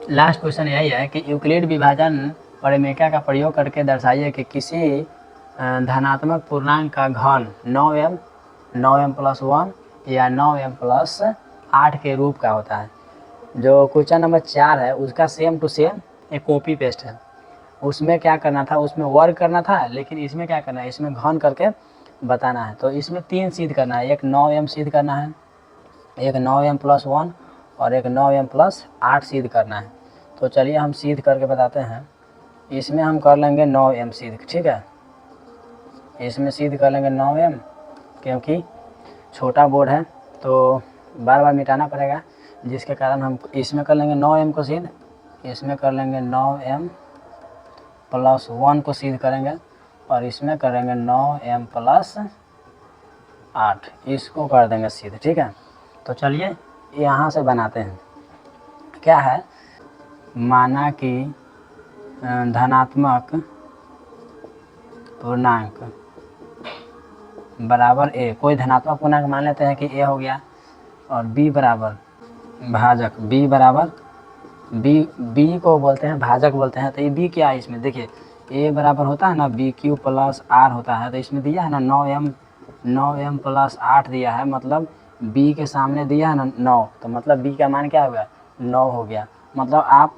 Last question यही है कि यूक्लिड विभाजन परिमेय का प्रयोग करके दर्शाइए कि किसी धनात्मक पूर्णांक का घन 9m 9m+1 या 9m+8 के रूप का होता है। जो क्वेश्चन नंबर 4 है उसका सेम टू सेम एक कॉपी पेस्ट है। उसमें क्या करना था, उसमें वर्क करना था, लेकिन इसमें क्या करना है, इसमें घन करके बताना है। तो इसमें 3 सिद्ध करना है, एक 9m सिद्ध करना है, एक 9m+1 और एक 9m+8 सिद्ध करना है। तो चलिए हम सिद्ध करके बताते हैं। इसमें हम कर लेंगे 9m सिद्ध, ठीक है। इसमें सिद्ध कर लेंगे 9m, क्योंकि छोटा बोर्ड है तो बार बार मिटाना पड़ेगा, जिसके कारण हम इसमें कर लेंगे 9m को सिद्ध, इसमें कर लेंगे 9m+1 को सिद्ध करेंगे और इसमें करेंगे 9m+8, इसको कर देंगे सिद्ध, ठीक है। तो चलिए यहाँ से बनाते हैं। क्या है, माना कि धनात्मक पूर्णांक बराबर a, कोई धनात्मक पूर्णांक मान लेते हैं कि a हो गया, और b बराबर भाजक, b बराबर b को बोलते हैं भाजक बोलते हैं। तो ये b क्या है, इसमें देखिए a बराबर होता है ना bq + r होता है। तो इसमें दिया है ना 9m+8 दिया है, मतलब b के सामने दिया है ना 9, तो मतलब b का मान क्या हो गया, 9 हो गया। मतलब आप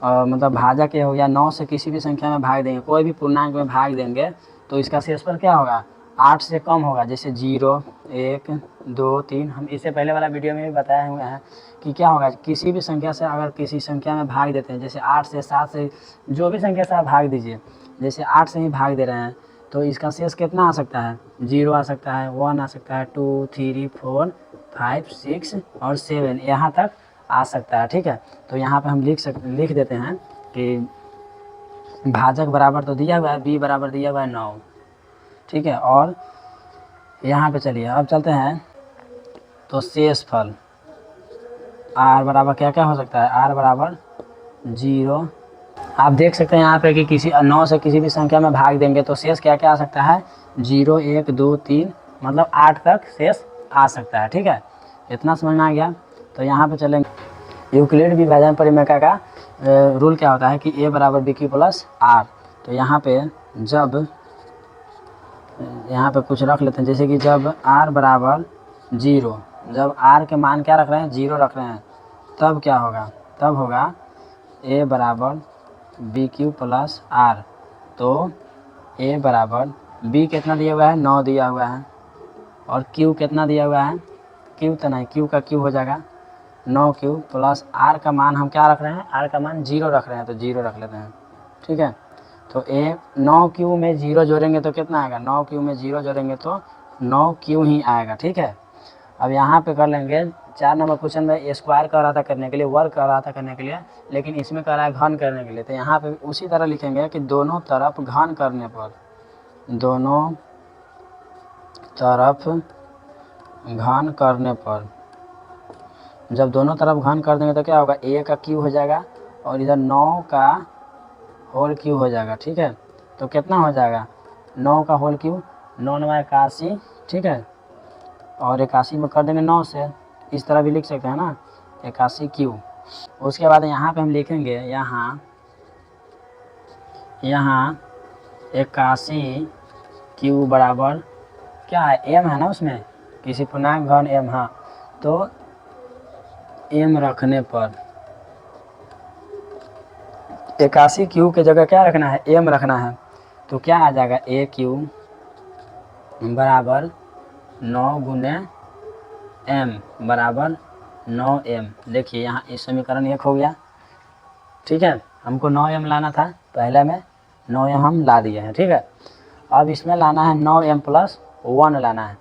मतलब भाजक ये हो गया, 9 से किसी भी संख्या में भाग देंगे, कोई भी पूर्णांक में भाग देंगे तो इसका शेषफल क्या होगा, 8 से कम होगा। जैसे 0 1 2 3, हम इससे पहले वाला वीडियो में भी बताए हुए हैं कि क्या होगा, किसी भी संख्या से अगर किसी संख्या में भाग देते हैं, जैसे 8 से 7 से जो भी संख्या से आप भाग दीजिए, जैसे 8 से ही भाग दे रहे हैं तो इसका शेष कितना आ सकता है, 0 आ सकता है, 1 आ सकता है, 2 3 4 5 6 और 7 यहाँ तक आ सकता है, ठीक है। तो यहाँ पे हम लिख देते हैं कि भाजक बराबर तो दिया हुआ है, b बराबर दिया हुआ है 9, ठीक है। और यहाँ पे चलिए अब चलते हैं, तो शेषफल r बराबर क्या क्या हो सकता है, r बराबर 0। आप देख सकते हैं यहाँ पे कि किसी 9 से किसी भी संख्या में भाग देंगे तो शेष क्या क्या आ सकता है, 0 1 2 3, मतलब 8 तक शेष आ सकता है, ठीक है। इतना समझ में आ गया। तो यहाँ पे चलेंगे, यूक्लिड विभाजन परिमेय का रूल क्या होता है कि a बराबर bq + r। तो यहाँ पे जब यहाँ पे कुछ रख लेते हैं, जैसे कि जब r बराबर 0, जब r के मान क्या रख रहे हैं, 0 रख रहे हैं, तब क्या होगा, तब होगा a बराबर bq + r। तो a बराबर b कितना दिया हुआ है, 9 दिया हुआ है, और q कितना दिया हुआ है, q तो नहीं, q का q हो जाएगा 9q + r का मान हम क्या रख रहे हैं, r का मान 0 रख रहे हैं, तो 0 रख लेते हैं, ठीक है। तो 9q में 0 जोड़ेंगे तो कितना आएगा, 9q में 0 जोड़ेंगे तो 9q ही आएगा, ठीक है। अब यहाँ पे कर लेंगे 4 नंबर क्वेश्चन में स्क्वायर कर रहा था करने के लिए, वर्क कर रहा था करने के लिए, लेकिन इसमें कर रहा है घन करने के लिए। तो यहाँ पे उसी तरह लिखेंगे कि दोनों तरफ घन करने पर, दोनों तरफ घन करने पर, जब दोनों तरफ घन कर देंगे तो क्या होगा, a का क्यू हो जाएगा और इधर 9 का होल क्यू हो जाएगा, ठीक है। तो कितना हो जाएगा, 9 का होल क्यू, 9 9 81, ठीक है। और 81 में कर देंगे 9 से, इस तरह भी लिख सकते हैं ना, 81 क्यू। उसके बाद यहाँ पे हम लिखेंगे, यहाँ 81 क्यू बराबर क्या है, m है ना, उसमें किसी पूर्णांक घन m, हाँ, तो m रखने पर 81 क्यू के जगह क्या रखना है, m रखना है। तो क्या आ जाएगा, a क्यू बराबर 9 × m बराबर 9m। देखिए यहाँ इस समीकरण 1 हो गया, ठीक है। हमको 9m लाना था, पहले में 9m हम ला दिए हैं, ठीक है। अब इसमें लाना है 9m + 1 लाना है।